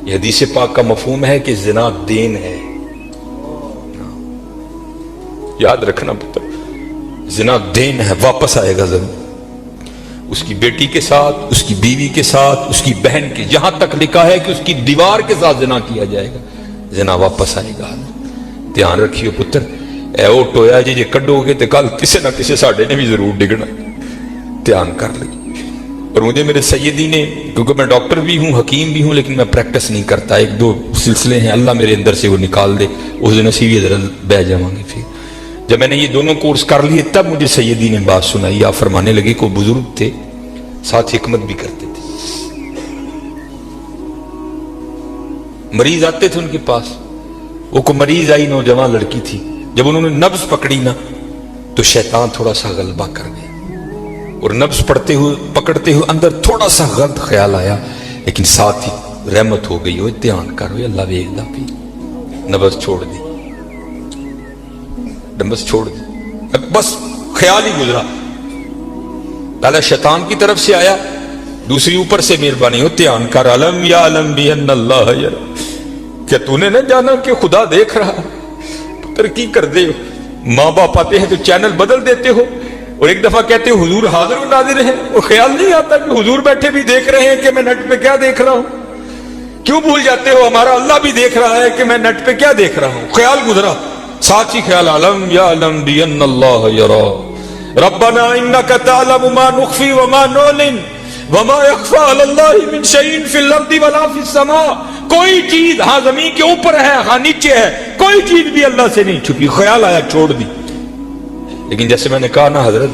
یہ حدیث پاک کا مفہوم ہے کہ زنا دین ہے. یاد رکھنا پتر، زنا دین ہے، واپس آئے گا ضرور. اس کی بیٹی کے ساتھ، اس کی بیوی کے ساتھ، اس کی بہن کے، جہاں تک لکھا ہے کہ اس کی دیوار کے ساتھ زنا کیا جائے گا، زنا واپس آئے گا. دھیان رکھیو پتر، اے او ٹویا جی جے کڈو گے تو کل کسی نہ کسی ساڈے نے بھی ضرور ڈگنا. دھیان کر لیں. اور مجھے میرے سیدی نے، کیونکہ میں ڈاکٹر بھی ہوں، حکیم بھی ہوں، لیکن میں پریکٹس نہیں کرتا. ایک دو سلسلے ہیں اللہ میرے اندر سے وہ نکال دے، اس دن اسی ادھر بہ جاؤں گے. پھر جب میں نے یہ دونوں کورس کر لیے تب مجھے سیدی نے بات سنائی. آپ فرمانے لگے کوئی بزرگ تھے، ساتھ حکمت بھی کرتے تھے. مریض آتے تھے ان کے پاس، وہ کوئی مریض آئی، نوجوان لڑکی تھی. جب انہوں نے نبض پکڑی نا تو شیطان تھوڑا سا غلبہ کر گیا، اور نبض پکڑتے ہوئے اندر تھوڑا سا غلط خیال آیا، لیکن ساتھ ہی رحمت ہو گئی. دھیان کرو، اللہ ویکھدا پی. نبض چھوڑ دی، نبض چھوڑ دی، بس خیال ہی گزرا. پہلا شیطان کی طرف سے آیا، دوسری اوپر سے مہربانی ہو. دھیان کر، علم یا علم بھی ان اللہ یرا، کیا تو نے نہ جانا کہ خدا دیکھ رہا؟ پتر کی کر دے ہو، ماں باپ آتے ہیں تو چینل بدل دیتے ہو، اور ایک دفعہ کہتے ہو حضور حاضر و ناظر ہیں، اور خیال نہیں آتا کہ حضور بیٹھے بھی دیکھ رہے ہیں کہ میں نیٹ پہ کیا دیکھ رہا ہوں. کیوں بھول جاتے ہو ہمارا اللہ بھی دیکھ رہا ہے کہ میں نیٹ پہ کیا دیکھ رہا ہوں. خیال گزرا، ساتھ ہی خیال، علم یا علم بھی ان اللہ یرا، ربنا انک تعلم ما نخفی وما نعلن وما یخفی علی اللہ من شیء فی الارض ولا فی السماء. کوئی چیز ہاں زمین کے اوپر ہے، ہاں نیچے ہے، کوئی چیز بھی اللہ سے نہیں چھپی. خیال آیا، چھوڑ دی. لیکن جیسے میں نے کہا نا حضرت،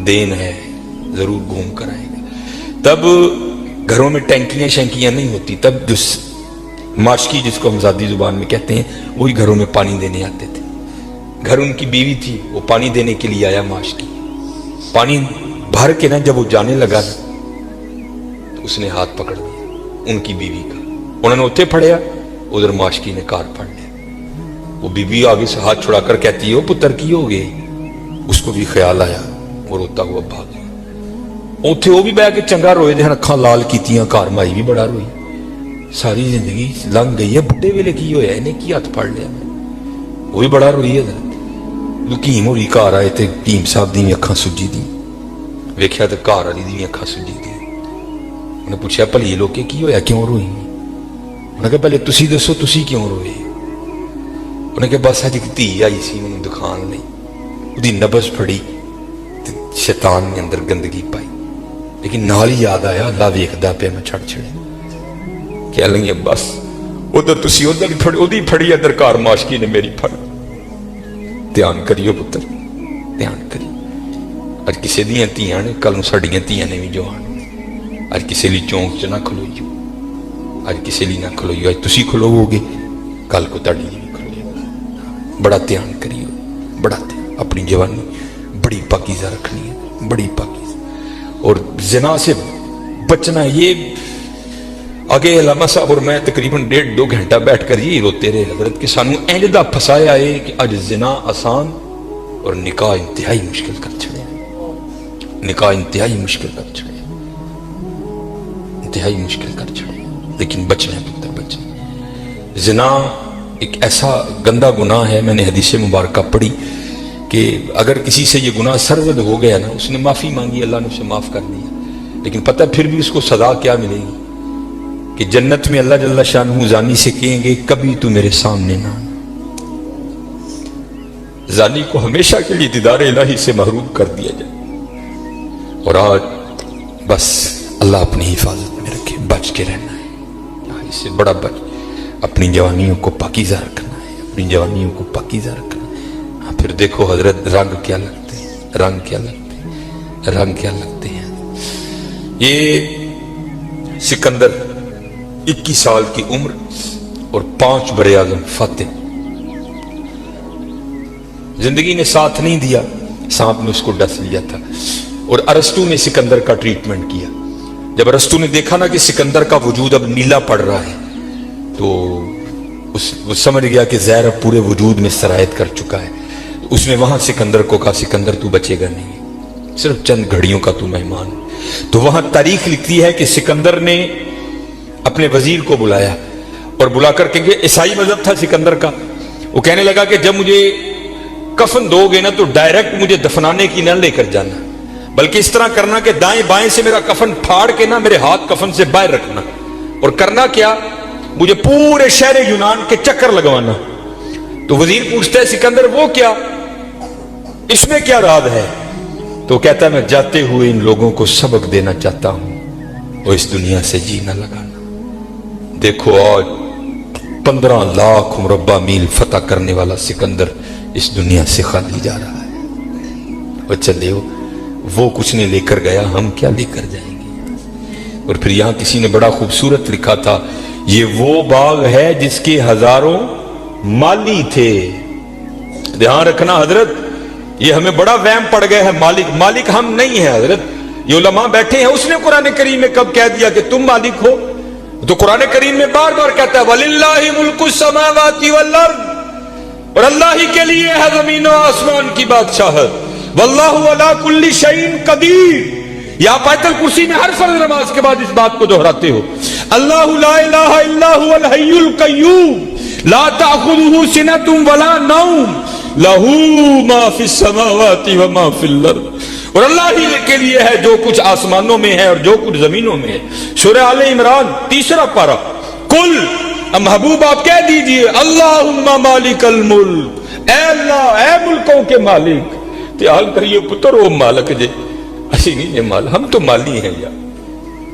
دین ہے، ضرور گھوم کر آئے گا. تب گھروں میں ٹینکیاں شینکیاں نہیں ہوتی، تب جو ماشکی جس کو ہم ذاتی زبان میں کہتے ہیں، وہی گھروں میں پانی دینے آتے تھے. گھر ان کی بیوی تھی، وہ پانی دینے کے لیے آیا. ماشکی پانی بھر کے نا جب وہ جانے لگا نا تو اس نے ہاتھ پکڑ لیا ان کی بیوی کا. انہوں نے اتنے پھڑیا، ادھر ماشکی نے کار پھڑ لیا. وہ بیوی آگے سے ہاتھ چھڑا کر کہتی ہے، وہ پتر کی ہو گئے. اس کو بھی خیال آیا، وہ روتا ہوا بھاگ گیا. اتنے وہ بھی بہ کے چنگا روئے، دے اکھاں لال کیتیاں. گھر مائی بھی بڑا روئی. ساری زندگی لنگ گئی ہے، بڈھے ویلے کی ہویا، انہیں کی ہاتھ پھڑ لیا. وہ بھی بڑا روئی ہے. لکیم ہوئی گھر آئے تے حکیم صاحب دی اکھاں سجی دی. ویکھیا تے گھر والی دی اکھاں سجی دی. انہیں پوچھا بھلی لوکے کی ہویا، کیوں روئی؟ انہیں کہا پہلے تسی دسو، تسی کیوں روئے؟ انہیں کہا بس اج ایک دھی آئی سی مینوں دکھان لئی، دی نبض پھڑی تے شیطان نے اندر گندگی پائی. لیکن نال ہی یاد آیا، اللہ ویکھدا پیا، میں چھڑ چھڑے. کہہ لیں بس ادھر تسی ادھر پھڑی، ادھی پھڑی ادھر کار ماشکی نے میری پھڑ. دھیان کریو پتر، دھیان کریو. اج کسی دیاں تیاں نے، کل نوں ساڈیاں تیاں نے بھی جو آن. اج کسی لی چونک چ نہ کھلوئیو، اج کسی لی نہ کھلوئیو. اج تسی کھلوو گے، کل کو تاڈی بھی کھلوئے گا. بڑا دھیان کریو، بڑا دھیان. اپنی جوانی بڑی پاکیزہ رکھنی ہے، بڑی پاکیزہ. اور زنا سے بچنا. یہ آگے علامہ صاحب اور میں تقریباً 1.5-2 گھنٹہ بیٹھ کر یہی روتے رہے حضرت کہ سانو اینج دا پھسایا ہے کہ اج زنا آسان اور نکاح انتہائی مشکل کر چھڑے. نکاح انتہائی مشکل کر چھڑے، انتہائی مشکل کر چھڑے. لیکن بچنا ہے پتر، بچنا. زنا ایک ایسا گندا گناہ ہے، میں نے حدیث مبارکہ پڑھی کہ اگر کسی سے یہ گناہ سرزد ہو گیا نا، اس نے معافی مانگی، اللہ نے اسے معاف کر دیا، لیکن پتہ پھر بھی اس کو سزا کیا ملے گی کہ جنت میں اللہ جل شانہ زانی سے کہیں گے کبھی تو میرے سامنے نہ آنا. زانی کو ہمیشہ کے لیے دیدار الہی سے محروم کر دیا جائے. اور آج بس اللہ اپنی حفاظت میں رکھے، بچ کے رہنا ہے. اس سے بڑا بچ، اپنی جوانیوں کو پاکیزہ رکھنا ہے، اپنی جوانیوں کو پاکیزہ رکھنا ہے. پھر دیکھو حضرت رنگ کیا لگتے ہیں، رنگ کیا لگتے ہیں، رنگ کیا لگتے ہیں. یہ سکندر 21 سال کی عمر اور 5 بر اعظم فاتح. زندگی نے ساتھ نہیں دیا، سانپ نے اس کو ڈس لیا تھا. اور ارسطو نے سکندر کا ٹریٹمنٹ کیا. جب ارسطو نے دیکھا نا کہ سکندر کا وجود اب نیلا پڑ رہا ہے تو وہ سمجھ گیا کہ زہر اب پورے وجود میں سرایت کر چکا ہے. اس نے وہاں سکندر کو کہا سکندر تو بچے گا نہیں، صرف چند گھڑیوں کا تو مہمان. تو وہاں تاریخ لکھتی ہے کہ سکندر نے اپنے وزیر کو بلایا اور بلا کر کے عیسائی مذہب تھا سکندر کا. وہ کہنے لگا کہ جب مجھے کفن دو گے نا تو ڈائریکٹ مجھے دفنانے کی نہ لے کر جانا، بلکہ اس طرح کرنا کہ دائیں بائیں سے میرا کفن پھاڑ کے نا میرے ہاتھ کفن سے باہر رکھنا، اور کرنا کیا، مجھے پورے شہر یونان کے چکر لگوانا. تو وزیر پوچھتا ہے سکندر وہ کیا، اس میں کیا راز ہے؟ تو کہتا ہے میں جاتے ہوئے ان لوگوں کو سبق دینا چاہتا ہوں وہ اس دنیا سے جی نہ لگانا. دیکھو آج 15 لاکھ مربع میل فتح کرنے والا سکندر اس دنیا سے خالی جا رہا ہے. اور چلے وہ کچھ نہیں لے کر گیا، ہم کیا لے کر جائیں گے؟ اور پھر یہاں کسی نے بڑا خوبصورت لکھا تھا، یہ وہ باغ ہے جس کے ہزاروں مالی تھے. دھیان رکھنا حضرت، یہ ہمیں بڑا وہم پڑ گیا ہے، مالک ہم نہیں ہیں حضرت. یہ علماء بیٹھے ہیں، اس نے قرآن کریم میں کب کہہ دیا کہ تم مالک ہو؟ تو قرآن کریم میں بار بار کہتا ہے وَلِلَّهِ مُلْكُ السَّمَاوَاتِ وَالْأَرْضِ، اور اللہ ہی کے لیے ہے زمین و آسمان کی بادشاہت. وَاللَّهُ عَلَىٰ كُلِّ شَيْءٍ قَدِيرٌ، یا آیت الکرسی میں ہر فرض نماز کے بعد اس بات کو دہراتے ہو. اللہ لا الہ الا هو الحی القیوم لا تأخذه سنة ولا نوم لہ ما فی السماوات وما فی الارض، اور اللہ ہی کے لیے ہے جو کچھ آسمانوں میں ہے اور جو کچھ زمینوں میں ہے. سورہ آل عمران 3 پارہ. کل محبوب آپ کہہ دیجئے اللہم مالک الملک، اے اللہ اے ملکوں کے مالک. تیال کریے پتر وہ مالک جے، اسی نہیں مال، ہم تو مالی ہیں یار.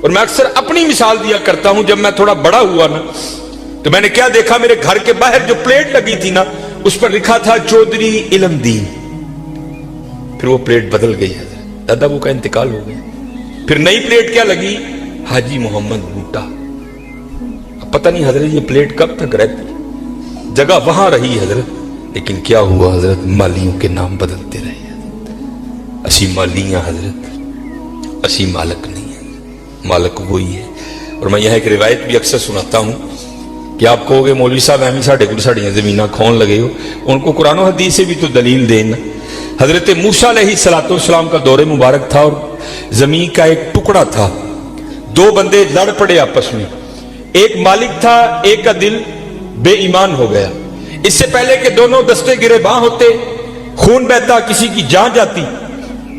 اور میں اکثر اپنی مثال دیا کرتا ہوں، جب میں تھوڑا بڑا ہوا نا تو میں نے کیا دیکھا، میرے گھر کے باہر جو پلیٹ لگی تھی نا اس پر لکھا تھا چودھری علم دین. پھر وہ پلیٹ بدل گئی ہے، دادا وہ کا انتقال ہو گیا. پھر نئی پلیٹ کیا لگی، حاجی محمد بوٹا. اب پتہ نہیں حضرت یہ پلیٹ کب تک رہتی، جگہ وہاں رہی حضرت، لیکن کیا ہوا حضرت، مالیوں کے نام بدلتے رہے حضرت. اسی مالیاں حضرت، اسی مالک نہیں ہے، مالک وہی ہے. اور میں یہ ایک روایت بھی اکثر سناتا ہوں کہ آپ کہو گے مولوی صاحب ایمی ساڑھے کو ساڑھیاں زمینہ کھون لگے ہو، ان کو قرآن و حدیث سے بھی تو دلیل دینا. حضرت موسیٰ علیہ السلام کا دور مبارک تھا اور زمین کا ایک ٹکڑا تھا. 2 بندے لڑ پڑے آپس میں، ایک مالک تھا، ایک کا دل بے ایمان ہو گیا. اس سے پہلے کہ دونوں دستے گرے باں ہوتے، خون بہتا، کسی کی جان جاتی،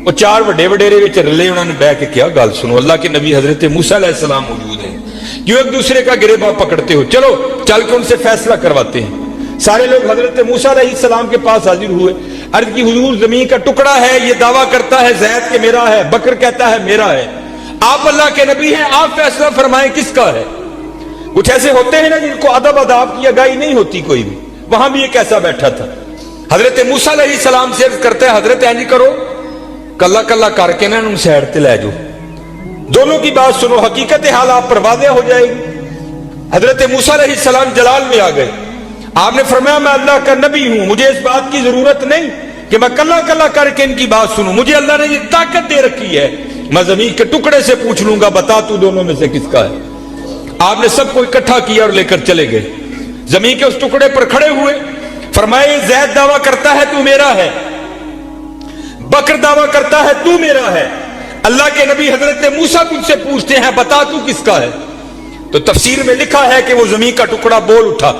وہ 4 وڈے وڈیرے وچ رلے، انہوں نے بیٹھ کے کیا گل سنو، اللہ کے نبی حضرت موسیٰ علیہ السلام موجود ہیں، کیوں ایک دوسرے کا گرے باں پکڑتے ہو، چلو چل کے ان سے فیصلہ کرواتے ہیں. سارے لوگ حضرت موسیٰ علیہ السلام کے پاس حاضر ہوئے، عرض کی حضور زمین کا ٹکڑا ہے، یہ دعویٰ کرتا ہے زید کہ میرا ہے، بکر کہتا ہے میرا ہے، آپ اللہ کے نبی ہیں، آپ فیصلہ فرمائیں کس کا ہے. کچھ ایسے ہوتے ہیں نا جن کو ادب آداب کی آگاہی نہیں ہوتی کوئی بھی. وہاں بھی ایک ایسا بیٹھا تھا. حضرت موسیٰ علیہ السلام سے عرض کرتا ہے حضرت اینجی کرو، کلا کلا کر کے نا ان سیڈ تے لے جاؤ، دونوں کی بات سنو، حقیقت حال آپ پر واضح ہو جائے گی. حضرت موسیٰ علیہ السلام جلال میں آ گئے. آپ نے فرمایا میں اللہ کا نبی ہوں، مجھے اس بات کی ضرورت نہیں کہ میں کلا کلا کر کے ان کی بات سنوں، مجھے اللہ نے یہ طاقت دے رکھی ہے، میں زمین کے ٹکڑے سے پوچھ لوں گا بتا تو دونوں میں سے کس کا ہے. آپ نے سب کو اکٹھا کیا اور لے کر چلے گئے. زمین کے اس ٹکڑے پر کھڑے ہوئے، فرمایا زید دعویٰ کرتا ہے تو میرا ہے، بکر دعویٰ کرتا ہے تو میرا ہے، اللہ کے نبی حضرت موسیٰ تجھ سے پوچھتے ہیں بتا تو کس کا ہے. تو تفسیر میں لکھا ہے کہ وہ زمین کا ٹکڑا بول اٹھا.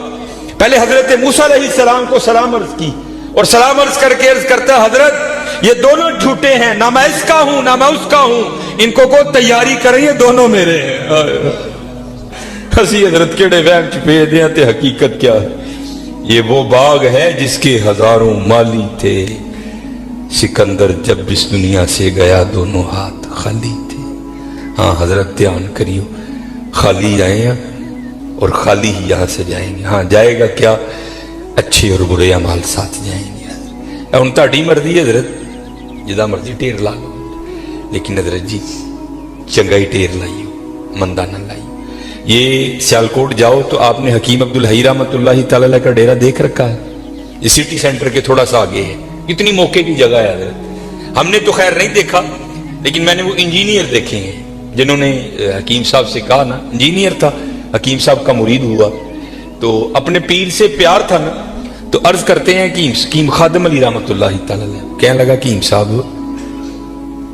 پہلے حضرت موسیٰ علیہ السلام کو سلام عرض کی اور سلام عرض کر کے عرض کرتا ہے حضرت یہ دونوں جھوٹے ہیں، نہ میں اس کا ہوں نہ میں اس کا ہوں، ان کو تیاری کریں، یہ دونوں میرے ہیں. ہسی حضرت کیڑے وہم چھپے دیا تے حقیقت کیا ہے. یہ وہ باغ ہے جس کے ہزاروں مالی تھے، سکندر جب اس دنیا سے گیا دونوں ہاتھ خالی تھے. ہاں حضرت دھیان کریو، خالی آئے ہیں اور خالی ہی یہاں سے جائیں گے. ہاں جائے گا کیا، اچھے اور برے اعمال ساتھ جائیں گے. ان تہاڈی مرضی ہے حضرت، جدا مرضی ٹیر لا لو، لیکن حضرت جی چنگائی ٹیر لائیو، مندہ نہ لائیو. یہ سیالکوٹ جاؤ تو آپ نے حکیم عبدالحی رحمۃ اللہ تعالی کا ڈیرا دیکھ رکھا ہے، یہ سٹی سینٹر کے تھوڑا سا آگے ہے. کتنی موقع کی جگہ ہے حضرت. ہم نے تو خیر نہیں دیکھا، لیکن میں نے وہ انجینئر دیکھے ہیں جنہوں نے حکیم صاحب سے کہا نا، انجینئر تھا، حکیم صاحب کا مرید ہوا تو اپنے پیر سے پیار تھا نا، تو عرض کرتے ہیں کہ حکیم خادم علی رحمۃ اللہ تعالی کہنے لگا کہ حکیم صاحب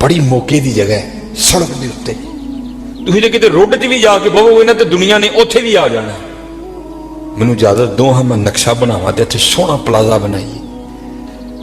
بڑی موقع دی جگہ ہے، سڑک دے اتے ਤੁਸੀਂ ਜੇ ਕਿਤੇ ਰੋਡ 'ਚ ਵੀ ਜਾ ਕੇ ਬਹੋਗੇ ਨਾ ਤੇ ਦੁਨੀਆ ਨੇ ਉੱਥੇ ਵੀ ਆ ਜਾਣਾ। ਮੈਨੂੰ ਇਜਾਜ਼ਤ ਦੋ ਹਾਂ ਮੈਂ ਨਕਸ਼ਾ ਬਣਾਵਾਂ ਤੇ ਇੱਥੇ ਸੋਹਣਾ ਪਲਾਜ਼ਾ ਬਣਾਈਏ।